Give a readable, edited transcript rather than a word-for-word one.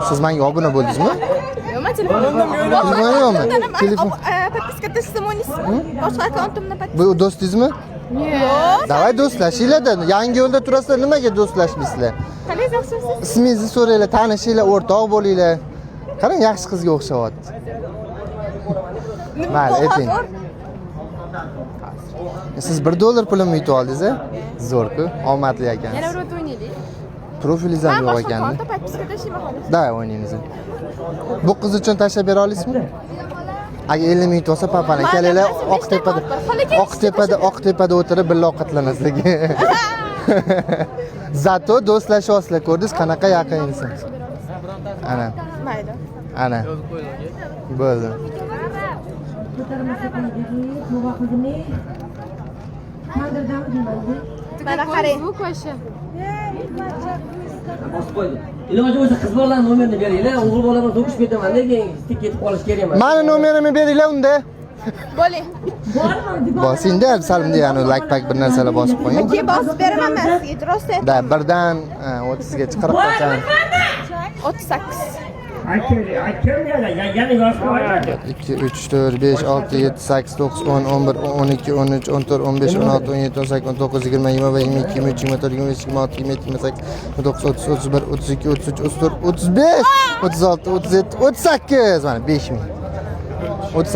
Siz menga obuna bo'ldingizmi? Yo'q, men telefonimdan Telefon yo'qmi? Telefon. Подписка testimonies. Boshqa akkauntimda Bu do'stingizmi? Yo'q. Davay do'stlashinglar-da. Yangi yo'lda turasizlar, nimaga do'stlashmaysizlar? Qanday yo'qsiz? Ismingizni so'ranglar, tanishinglar, o'rtoq bo'linglar. Qarang, yaxshi qizga o'xshayapti. Mayli, ayting. Siz $1 pulimni yutib oldingiz, a? Zo'r-ku, omadli Yana ekansiz. bir o't o'ynaylik. Profilingiz ham yo'q ekan. Boshqa подписка tashlayman xolos. Da, o'ynaymiz. Bu qiz uchun tashlab bera olasizmi? Agar 50 ming olsa, papani kelinglar, Oqtepada o'tirib birga ovqatlanasiz. Zato do'stlashyapsizlar, ko'rdingiz qanaqa yaqin inson. Ana, Mayli. ana. Bo'ldi. Mana qarang. Bu ko'shi. Bosib qo'ydi. Iloji bo'lsa qiz bolalarning nomerini beringlar, o'g'il bolalarni to'kishib ketaman, lekin ketib qolish kerak emas. Mani nomerimni beringlar unda. Bo'ling. Bosingda, salim degani like pack bir narsalar bosib qo'ying. Keyin bosib beraman men sizga, rost aytaman. Da, birdan 30 ga chiqarib qo'ysan. 38. Yana yoshga 2 3 4 5 6 7 8 9 10 11 12 13 14 15 16 17 18 19 20 21 22 23 24 25 26 27 28 29 30 31 32 33 34 35 36 37 38 mana 5000. 38